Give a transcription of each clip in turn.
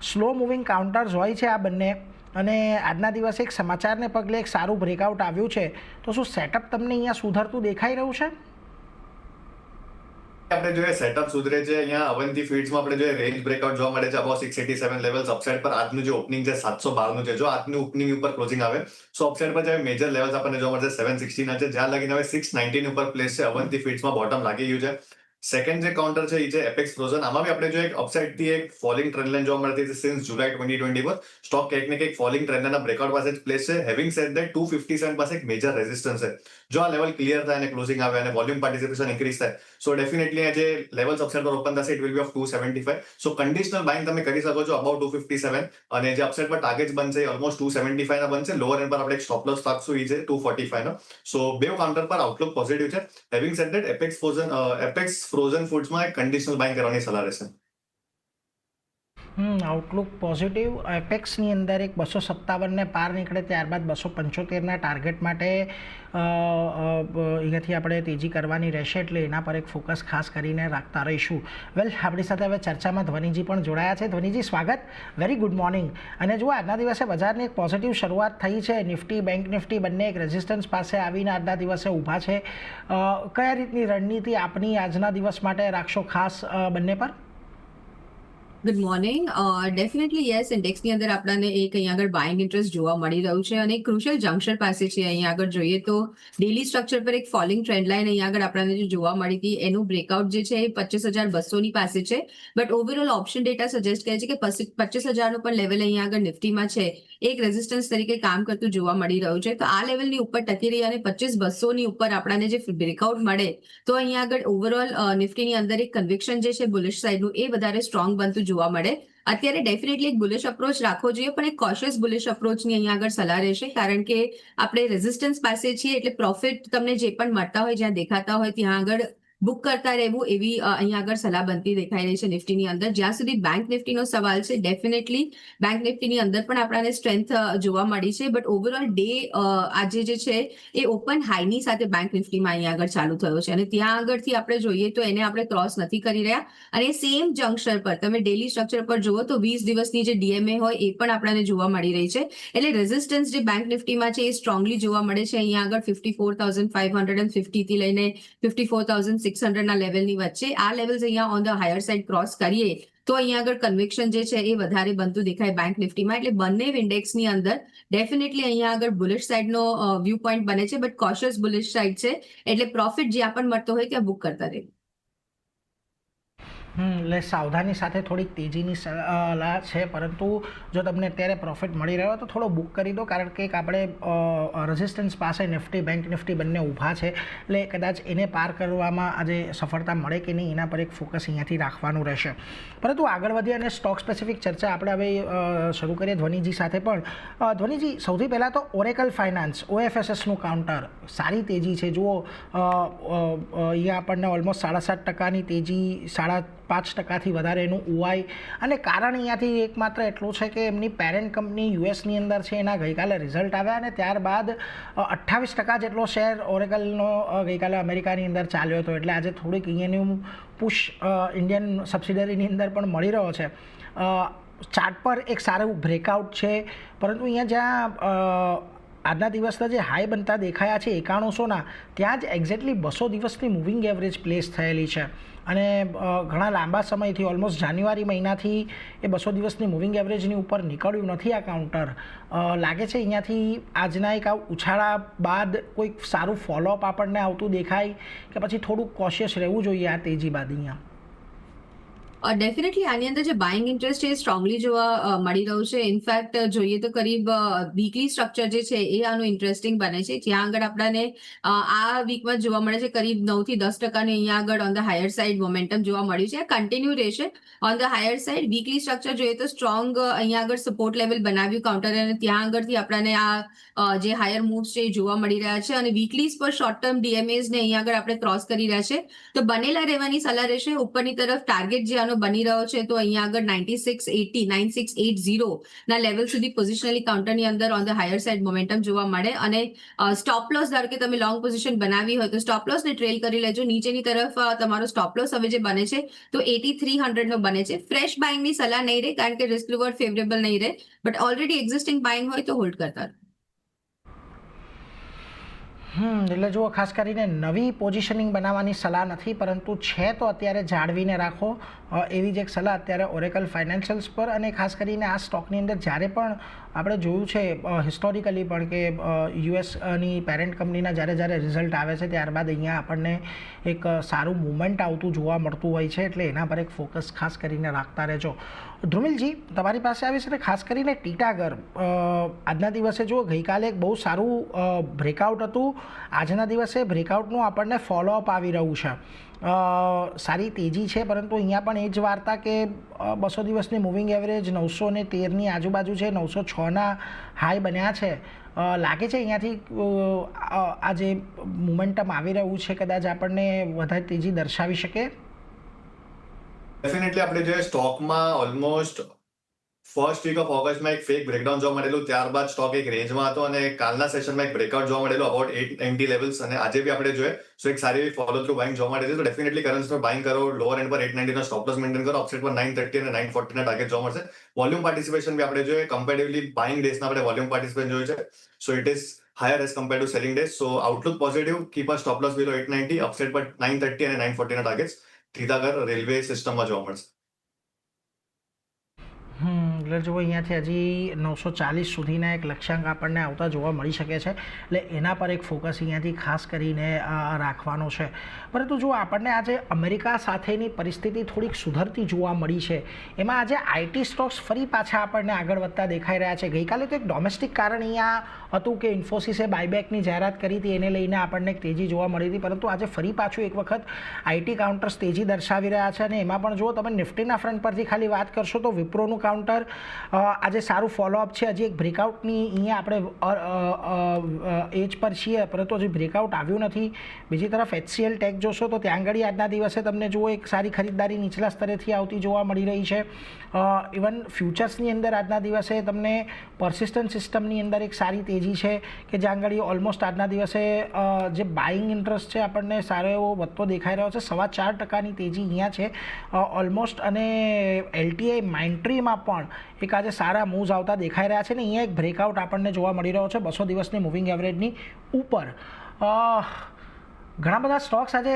Slow moving counters હોય છે આ બંને, અને આજના દિવસે એક સમાચારને પગલે એક સારું બ્રેકઆઉટ આવ્યું છે. તો શું સેટઅપ તમને અહીંયા સુધરતું દેખાઈ રહ્યું છે? આપણે જોઈએ સેટઅપ સુધરે છે. અહીંયા અવંતી ફીડ્સમાં આપણે જોઈએ રેન્જ બ્રેકઆઉટ જોવા મળે છે અબાઉટ 687 લેવલ્સ. અપસાઇડ પર આજનું જે ઓપનિંગ છે 712 નું છે. જો આજનું ઓપનિંગ ઉપર ક્લોઝિંગ આવે સો અપસાઇડ પર જે મેજર લેવલ્સ આપણને જોવા મળશે 760 ના છે, જ્યાં લગીને હવે 619 ઉપર પ્લેસ છે. અવંતી ફીડ્સમાં બોટમ લાગી ગયું છે. સેકન્ડ જે કાઉન્ટર છે એ છે એપેક્સ ફ્રોઝન. આમાં બી આપણે જોઈએ એક અપસાઇડ થી એક ફોલિંગ ટ્રેન્ડ લાઇન જોવા મળતી છે સિન્સ જુલાઈ 2020 પર. સ્ટોક કંઈક ને કંઈક ફોલિંગ ટ્રેન્ડ ના બ્રેકઆઉટ પાસે પ્લેસ છે. હેવિંગ સેડ ધેટ 257 પાસે એક મેજર રેઝિસ્ટન્સ છે. જો આ લેવલ ક્લિયર થાય અને ક્લોઝિંગ આવે અને વોલ્યુમ પાર્ટિસિપેશન ઇન્ક્રીઝ થાય સો ડેફિનેટલી આ જે લેવલ્સ અપસાઇડ પર ઓપન થશે it will be of 275. So conditional buying તમે કરી શકો છો અબાઉટ 257, અને જે અપસાઇડ પર ટાર્ગેટ્સ બનશે ઓલમોસ્ટ 275 ના બનશે. લોઅર એન્ડ પર આપણે એક સ્ટોપ લોસ રાખશું એ છે 245 નો. સો બે કાઉન્ટર પર આઉટલુક પોઝિટિવ છે. Having said that Apex Frozen ફૂડ્સમાં કન્ડિશનલ બાઇંગ કરવાની સલાહ રહેશે. Outlook positive. એપેક્સની અંદર એક 257ને પાર નીકળે ત્યારબાદ 275ના ટાર્ગેટ માટે અહીંયાથી આપણે તેજી કરવાની રહેશે, એટલે એના પર એક ફોકસ ખાસ કરીને રાખતા રહીશું. વેલ, આપણી સાથે હવે ચર્ચામાં ધ્વનિજી પણ જોડાયા છે. ધ્વનિજી, સ્વાગત. Very good morning. અને જુઓ, આજના દિવસે બજારની એક પોઝિટિવ શરૂઆત થઈ છે. નિફ્ટી, બેંક નિફ્ટી બંને એક રેઝિસ્ટન્સ પાસે આવીને આજના દિવસે ઊભા છે. કયા રીતની રણનીતિ આપની આજના દિવસ માટે રાખશો ખાસ બંને પર? Good morning. ડેફિનેટલી યસ, ઇન્ડેક્સની અંદર આપણને એક અહીંયા આગળ બાઇંગ ઇન્ટરેસ્ટ જોવા મળી રહ્યું છે અને ક્રુશિયલ જંક્શન પાસે છે. અહીંયા આગળ જોઈએ તો ડેલી સ્ટ્રક્ચર પર એક ફોલિંગ ટ્રેન્ડ લાઇન અહીંયા આગળ આપણને જે જોવા મળી હતી એનું બ્રેકઆઉટ જે છે એ 25,200ની પાસે છે. But overall option data suggest કરે છે કે 25,000નું પણ લેવલ અહીંયા આગળ નિફ્ટીમાં છે એક રેઝિસ્ટન્સ તરીકે કામ કરતું જોવા મળી રહ્યું છે. તો આ લેવલની ઉપર ટકી રહી અને 25,200ની ઉપર આપણને જે બ્રેકઆઉટ મળે તો અહીંયા આગળ ઓવરઓલ નિફ્ટીની અંદર એક કન્વિક્શન જે છે બુલિશ સાઇડનું એ વધારે સ્ટ્રોંગ બનતું જોવા મળે. અત્યારે ડેફિનેટલી એક બુલિશ અપ્રોચ રાખવો જોઈએ, પણ એક કોશિયસ બુલિશ અપ્રોચની અહીંયા આગળ સલાહ રહેશે, કારણ કે આપણે રેઝિસ્ટન્સ પાસે છીએ એટલે પ્રોફિટ તમને જે પણ મળતા હોય જ્યાં દેખાતા હોય ત્યાં આગળ બુક કરતા રહેવું એવી અહીંયા આગળ સલાહ બનતી દેખાઈ રહી છે નિફ્ટીની અંદર. જ્યાં સુધી બેંક નિફ્ટીનો સવાલ છે, ડેફિનેટલી બેંક નિફ્ટીની અંદર પણ આપણને સ્ટ્રેન્થ જોવા મળી છે. બટ ઓવરઓલ ડે આજે જે છે એ ઓપન હાઈની સાથે બેંક નિફ્ટીમાં અહીંયા આગળ ચાલુ થયો છે અને ત્યાં આગળથી આપણે જોઈએ તો એને આપણે ક્રોસ નથી કરી રહ્યા. અને સેમ જંક્શન પર તમે ડેલી સ્ટ્રક્ચર પર જુઓ તો 20 દિવસની જે ડીએમએ હોય એ પણ આપણને જોવા મળી રહી છે. એટલે રેઝિસ્ટન્સ જે બેંક નિફ્ટીમાં છે એ સ્ટ્રોંગલી જોવા મળે છે. અહીંયા આગળ 54,550 થી લઈને 54,600ના લેવલની વચ્ચે આ લેવલ્સ અહીંયા on the higher side cross કરીએ તો અહીંયા આગળ કન્વિક્શન જે છે એ વધારે બનતું દેખાય બેંક નિફ્ટીમાં. એટલે બંને ઇન્ડેક્સની અંદર ડેફિનેટલી અહીંયા આગળ બુલિશ સાઇડનો વ્યૂ પોઈન્ટ બને છે, બટ કોશિયસ બુલિશ સાઇડ છે. એટલે પ્રોફિટ જ્યાં પણ મળતો હોય ત્યાં બુક કરતા રહે. એટલે સાવધાની સાથે થોડીક તેજીની સલાહ છે, પરંતુ જો તમને અત્યારે પ્રોફિટ મળી રહ્યો તો થોડો બુક કરી દો, કારણ કે એક આપણે રેઝિસ્ટન્સ પાસે નિફ્ટી, બેંક નિફ્ટી બંને ઊભા છે. એટલે કદાચ એને પાર કરવામાં આજે સફળતા મળે કે નહીં એના પર એક ફોકસ અહીંયાથી રાખવાનું રહેશે. પરંતુ આગળ વધીએ અને સ્ટોક સ્પેસિફિક ચર્ચા આપણે હવે શરૂ કરીએ ધ્વનિજી સાથે. પણ ધ્વનિજી, સૌથી પહેલાં તો ઓરેકલ ફાઇનાન્સ, OFSSનું કાઉન્ટર સારી તેજી છે. જુઓ, અહીંયા આપણને ઓલમોસ્ટ 7.5%ની તેજી, 5.5%થી વધારે એનું OI, અને કારણ અહીંયાથી એકમાત્ર એટલું છે કે એમની પેરેન્ટ કંપની યુએસની અંદર છે, એના ગઈકાલે રિઝલ્ટ આવ્યા અને ત્યારબાદ 28% જેટલો શેર ઓરેકલનો ગઈકાલે અમેરિકાની અંદર ચાલ્યો હતો. એટલે આજે થોડીક અહીંયાનું પુશ ઇન્ડિયન સબસિડરીની અંદર પણ મળી રહ્યો છે. ચાર્ટ પર એક સારું બ્રેકઆઉટ છે, પરંતુ અહીંયા જ્યાં આજના દિવસના જે હાઈ બનતા દેખાયા છે 9100ના, ત્યાં જ એક્ઝેક્ટલી 200 દિવસની મૂવિંગ એવરેજ પ્લેસ થયેલી છે. અને ઘણા લાંબા સમયથી ઓલમોસ્ટ જાન્યુઆરી મહિનાથી એ 200 દિવસની મૂવિંગ એવરેજની ઉપર નીકળ્યું નથી આ કાઉન્ટર. લાગે છે અહીંયાથી આજના એક ઉછાળા બાદ કોઈક સારું ફોલોઅપ આપણને આવતું દેખાય કે પછી થોડુંક કોશિયસ રહેવું જોઈએ આ તેજી બાદ અહીંયા? ડેફિનેટલી આની અંદર જે બાઇંગ ઇન્ટરેસ્ટ એ સ્ટ્રોંગલી જોવા મળી રહ્યું છે. ઇનફેક્ટ જોઈએ તો કરીબ વીકલી સ્ટ્રક્ચર જે છે એ આનું ઇન્ટરેસ્ટિંગ બને છે, જ્યાં આગળ આપણને આ વીકમાં જોવા મળે છે કરીબ 9 થી 10%ની અહીંયા આગળ on the higher side momentum જોવા મળ્યું છે. આ કન્ટિન્યુ રહેશે on the higher side. Weekly structure જોઈએ તો સ્ટ્રોંગ અહીંયા આગળ સપોર્ટ લેવલ બનાવ્યું કાઉન્ટર, અને ત્યાં આગળથી આપણને આ જે હાયર મૂવ્સ છે એ જોવા મળી રહ્યા છે. અને વીકલીઝ પર શોર્ટ ટર્મ ડીએમએઝ ને અહીંયા આગળ આપણે ક્રોસ કરી રહ્યા છે, તો બનેલા રહેવાની સલાહ રહેશે. ઉપરની તરફ ટાર્ગેટ જે આવવાનો બની રહ્યો છે, તો અહીંયા આગળ 9680 9680 ના લેવલ સુધી પોઝિશનલી કાઉન્ટરની અંદર on the higher side momentum જોવા મળે. અને સ્ટોપ લોસ ધારો કે તમે લોંગ પોઝિશન બનાવી હોય તો સ્ટોપ લોસને ટ્રેલ કરી લેજો. નીચેની તરફ તમારો સ્ટોપ લોસ હવે જે બને છે તો 8300 નો બને છે. ફ્રેશ બાઇંગની સલાહ નહીં રહે, કારણ કે રિસ્ક રિવોર્ડ ફેવરેબલ નહીં રહે, બટ ઓલરેડી એક્ઝિસ્ટિંગ બાઇંગ હોય તો હોલ્ડ કરતા રહો. એટલે જુઓ, ખાસ કરીને નવી પોઝિશનિંગ બનાવવાની સલાહ નથી, પરંતુ છે તો અત્યારે જાળવીને રાખો, એવી જ એક સલાહ અત્યારે ઓરેકલ ફાઇનાન્શિયલ્સ પર. અને ખાસ કરીને આ સ્ટોકની અંદર જ્યારે પણ આપણે જોયું છે હિસ્ટોરિકલી પણ કે યુએસની પેરેન્ટ કંપનીના જ્યારે રિઝલ્ટ આવે છે ત્યારબાદ અહીંયા આપણને એક સારું મુવમેન્ટ આવતું જોવા મળતું હોય છે, એટલે એના પર એક ફોકસ ખાસ કરીને રાખતા રહેજો. ધ્રુમિલજી, તમારી પાસે આવી છે ખાસ કરીને ટીટાગર. આજના દિવસે જુઓ, ગઈકાલે એક બહુ સારું બ્રેકઆઉટ હતું, આજના દિવસે બ્રેકઆઉટનું આપણને ફોલોઅપ આવી રહ્યું છે. સારી તેજી છે, પરંતુ અહીંયા પણ એ જ વાર્તા કે 200 દિવસની મૂવિંગ એવરેજ 913ની આજુબાજુ છે, 906ના હાઈ બન્યા છે. લાગે છે અહીંયાથી આ જે મોમેન્ટમ આવી રહ્યું છે કદાચ આપણને વધારે તેજી દર્શાવી શકે. ડેફિનેટલી આપણે જોઈએ સ્ટોકમાં ઓલમોસ્ટ ફર્સ્ટ વીક ઓફ ઓગસ્ટમાં એક ફેક બ્રેકડાઉન જોવા મળેલું, ત્યારબાદ સ્ટોક એક રેન્જમાં હતો અને કાલના સેશનમાં એક બ્રેકઆઉટ જોવા મળેલું અબાઉટ 890 લેવલ્સ. અને આજે બી આપણે જોઈએ સો એક સારી એવી ફોલો થ્રુ બાઇંગ જોવા મળે છે. તો ડેફિનેટલી કરન્સી પર બાઇંગ કરો, લોઅર એન્ડ પર 890 નો સ્ટોપ લોસ મેન્ટેન કરો, અપસાઇડ પર 930 અને 940 ના ટાર્ગેટ જોવા મળશે. વોલ્યુમ પાર્ટિસિપેશન બી આપણે જોઈએ, કમ્પેરેટિવલી બાઇંગ ડેઝના આપણે વોલ્યુમ પાર્ટિસિપેશન જોયું છે, so it is higher as compare to selling days. So Outlook positive, keep a stop loss below 890, upside પર 930 અને 940 ના ટાર્ગેટ્સ ટીટાગર રેલવે સિસ્ટમમાં જોવા મળશે. એટલે જુઓ, અહીંયાથી હજી 940 સુધીના એક લક્ષ્યાંક આપણને આવતા જોવા મળી શકે છે, એટલે એના પર એક ફોકસ અહીંયાથી ખાસ કરીને રાખવાનો છે. પરંતુ જો આપણને આજે અમેરિકા સાથેની પરિસ્થિતિ થોડીક સુધરતી જોવા મળી છે, એમાં આજે આઈટી સ્ટોક્સ ફરી પાછા આપણને આગળ વધતા દેખાઈ રહ્યા છે. ગઈકાલે તો એક ડોમેસ્ટિક કારણ અહીંયા હતું કે ઇન્ફોસિસે બાયબેકની જાહેરાત કરી હતી, એને લઈને આપણને એક તેજી જોવા મળી હતી, પરંતુ આજે ફરી પાછું એક વખત આઈટી કાઉન્ટર્સ તેજી દર્શાવી રહ્યા છે. અને એમાં પણ જુઓ, તમે નિફ્ટીના ફ્રન્ટ પરથી ખાલી વાત કરશો તો વિપ્રોનું કાઉન્ટર આજે સારું ફોલોઅપ છે. હજી એક બ્રેકઆઉટની અહીંયા આપણે એજ પર છીએ, પરંતુ હજી બ્રેકઆઉટ આવ્યું નથી. બીજી તરફ HCL ટેક જોશો તો ત્યાં આગળ આજના દિવસે તમને જુઓ એક સારી ખરીદદારી નીચલા સ્તરેથી આવતી જોવા મળી રહી છે. ઇવન ફ્યુચર્સની અંદર આજના દિવસે તમને પર્સિસ્ટન્ટ સિસ્ટમની અંદર એક સારી તેજી છે કે જ્યાં આગળ ઓલમોસ્ટ આજના દિવસે જે બાઇંગ ઇન્ટરેસ્ટ છે આપણને સારો એવો વધતો દેખાઈ રહ્યો છે. 4.25% તેજી અહીંયા છે ઓલમોસ્ટ. અને LTI માઇન્ટ્રીમાં પણ એક આજે સારા મૂવ્સ આવતા દેખાઈ રહ્યા છે. ને અહીંયા એક બ્રેકઆઉટ આપણને જોવા મળી રહ્યો છે 200 દિવસની મૂવિંગ એવરેજની ઉપર. ઘણા બધા સ્ટોક્સ આજે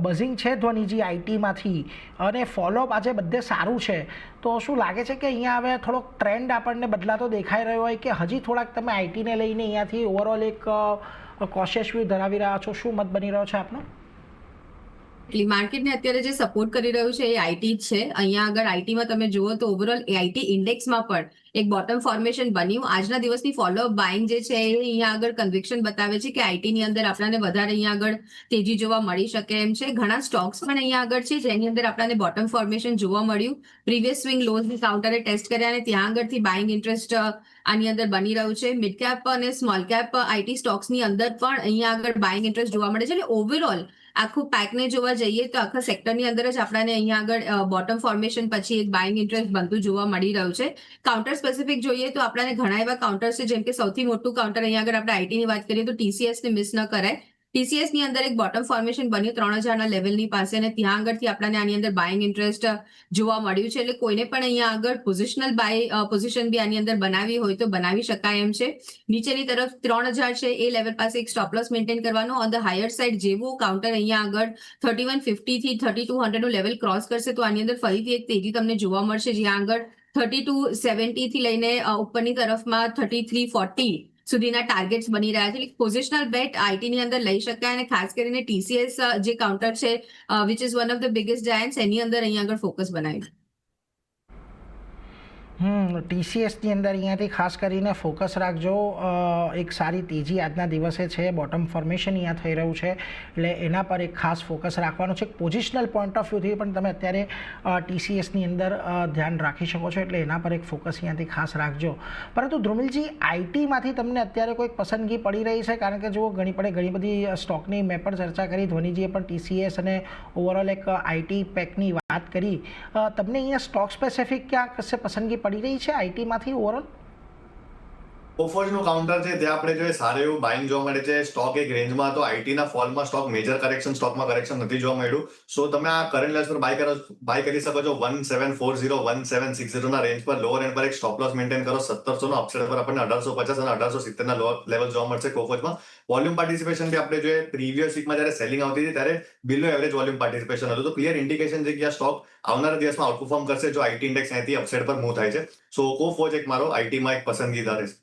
બઝિંગ છે ધ્વનીજી આઈટીમાંથી, અને ફોલોઅપ આજે બધે સારું છે. તો શું લાગે છે કે અહીંયા હવે થોડોક ટ્રેન્ડ આપણને બદલાતો દેખાઈ રહ્યો હોય કે હજી થોડાક તમે આઈટીને લઈને અહીંયાથી ઓવરઓલ એક કોશિયસ વ્યૂ ધરાવી રહ્યા છો? શું મત બની રહ્યો છે આપનો? એટલે માર્કેટને અત્યારે જે સપોર્ટ કરી રહ્યું છે એ આઈટી જ છે. અહીંયા આગળ આઈટીમાં તમે જુઓ તો ઓવરઓલ આઈટી ઇન્ડેક્સમાં પણ એક બોટમ ફોર્મેશન બન્યું. આજના દિવસની ફોલોઅપ બાઇંગ જે છે એ અહીંયા આગળ કન્વિક્શન બતાવે છે કે આઈટીની અંદર આપણને વધારે અહીંયા આગળ તેજી જોવા મળી શકે એમ છે. ઘણા સ્ટોક્સ પણ અહીંયા આગળ છે જેની અંદર આપણને બોટમ ફોર્મેશન જોવા મળ્યું. પ્રીવિયસ સ્વિંગ લોઝની કાઉન્ટરે ટેસ્ટ કર્યા અને ત્યાં આગળથી બાઇંગ ઇન્ટરેસ્ટ આની અંદર બની રહ્યું છે. મિડ કેપ અને સ્મોલ કેપ આઈટી સ્ટોક્સની અંદર પણ અહીંયા આગળ બાઇંગ ઇન્ટરેસ્ટ જોવા મળે છે. એટલે ઓવરઓલ આખું પેકને જોવા જઈએ તો આખા સેક્ટરની અંદર જ આપણને અહીંયા આગળ બોટમ ફોર્મેશન પછી એક બાઇંગ ઇન્ટરેસ્ટ બનતું જોવા મળી રહ્યું છે. કાઉન્ટર સ્પેસિફિક જોઈએ તો આપણને ઘણા એવા કાઉન્ટર્સ છે, જેમ કે સૌથી મોટું કાઉન્ટર અહીંયા આગળ આપણે આઈટીની વાત કરીએ તો TCS ને મિસ ન કરાય. TCS ની અંદર એક બોટમ ફોર્મેશન બન્યું 3000ના લેવલની પાસે, અને ત્યાં આગળથી આપણને આની અંદર બાઇંગ ઇન્ટરેસ્ટ જોવા મળ્યું છે. એટલે કોઈને પણ અહીંયા આગળ પોઝિશનલ બાય પોઝિશન બી આની અંદર બનાવી હોય તો બનાવી શકાય એમ છે. નીચેની તરફ 3000 છે એ લેવલ પાસે એક સ્ટોપ લોસ મેન્ટેન કરવાનો. ઓન ધ હાયર સાઇડ જેવું કાઉન્ટર અહીંયા આગળ 3150 થી 3200 નું લેવલ ક્રોસ કરશે તો આની અંદર ફરીથી એક તેજી તમને જોવા મળશે, જ્યાં આગળ 3270 થી લઈને ઉપરની તરફમાં 3340 સુધીના ટાર્ગેટ્સ બની રહ્યા છે. પોઝિશનલ બેટ આઈટીની અંદર લઈ શકાય, અને ખાસ કરીને TCS જે કાઉન્ટર છે which is one of the biggest giants, એની અંદર અહીંયા આગળ ફોકસ બનાવ્યું. TCSની અંદર અહીંયાથી ખાસ કરીને ફોકસ રાખજો. એક સારી તેજી આજના દિવસે છે, બોટમ ફોર્મેશન અહીંયા થઈ રહ્યું છે, એટલે એના પર એક ખાસ ફોકસ રાખવાનું છે. પોઝિશનલ પોઈન્ટ ઓફ વ્યૂથી પણ તમે અત્યારે TCSની અંદર ધ્યાન રાખી શકો છો, એટલે એના પર એક ફોકસ અહીંયાથી ખાસ રાખજો. પરંતુ ધ્રુમિલજી, આઈટીમાંથી તમને અત્યારે કોઈ પસંદગી પડી રહી છે? કારણ કે જુઓ, ઘણી બધી સ્ટોકની મેં પણ ચર્ચા કરી, ધ્વનીજીએ પણ TCS અને ઓવરઓલ એક આઈટી પેકની વાત કરી, તમને અહીંયા સ્ટોક સ્પેસિફિક ક્યાં કશે પસંદગી પડી રહી છે આઈટીમાંથી ઓવરઓલ? કોફોર્જનું કાઉન્ટર છે ત્યાં આપણે જોઈએ સારું એવું બાઇંગ જોવા મળે છે. સ્ટોક એક રેન્જમાં હતો, આઈટીના ફોલમાં સ્ટોક મેજર કરેક્શન, સ્ટોકમાં કરેક્શન નથી જોવા મળ્યું. સો તમે આ કરંટ લેવલ્સ પર બાય કરી શકો છો. 1740 1760 ના રેન્જ પર લોઅર એન્ડ પર એક સ્ટોપ લોસ મેન્ટેન કરો. 1700 નો અપસાઇડ પર આપણને 1850 અને 1870 ના લેવલ જોવા મળશે કોફોર્જમાં. વોલ્યુમ પાર્ટિસિપેશન બી આપણે જોઈએ પ્રીવિયસ વીકમાં જ્યારે સેલિંગ આવતી હતી ત્યારે બિલો એવરેજ વોલ્યુમ પાર્ટિસિપેશન હતું. તો ક્લિયર ઇન્ડિકેશન છે કે આ સ્ટોક આવનારા દિવસમાં આઉટપરફોર્મ કરશે જો આઈટી ઇન્ડેક્સ અહીંથી અપસાઇડ પર મૂવ થાય છે. સો કોફોર્જ એક મારો આઈટીમાં એક પસંદગીદાર રહેશે.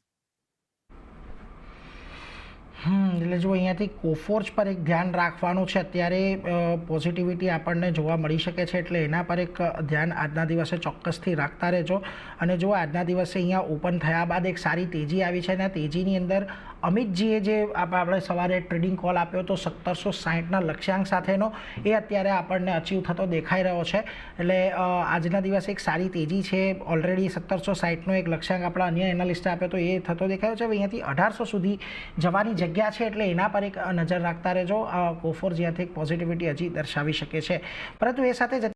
એટલે જો અહીંયાથી કોફોર્જ પર એક ધ્યાન રાખવાનું છે. અત્યારે પોઝિટિવિટી આપણને જોવા મળી શકે છે એટલે એના પર એક ધ્યાન આજના દિવસે ચોક્કસથી રાખતા રહેજો. અને જો આજના દિવસે અહીંયા ઓપન થયા બાદ એક સારી તેજી આવી છે અને તેજીની અંદર અમિતજીએ જે આપણે સવારે ટ્રેડિંગ કોલ આપ્યો હતો 1760ના લક્ષ્યાંક સાથેનો, એ અત્યારે આપણને અચીવ થતો દેખાઈ રહ્યો છે. એટલે આજના દિવસે એક સારી તેજી છે. ઓલરેડી 1760નો એક લક્ષ્યાંક આપણા અન્ય એનાલિસ્ટે આપ્યો તો એ થતો દેખાયો છે. હવે અહીંયાથી 1800 સુધી જવાની જગ્યા છે એટલે એના પર એક નજર રાખતા રહેજો. કોફોર્જ જ્યાંથી એક પોઝિટિવિટી હજી દર્શાવી શકે છે. પરંતુ એ સાથે જ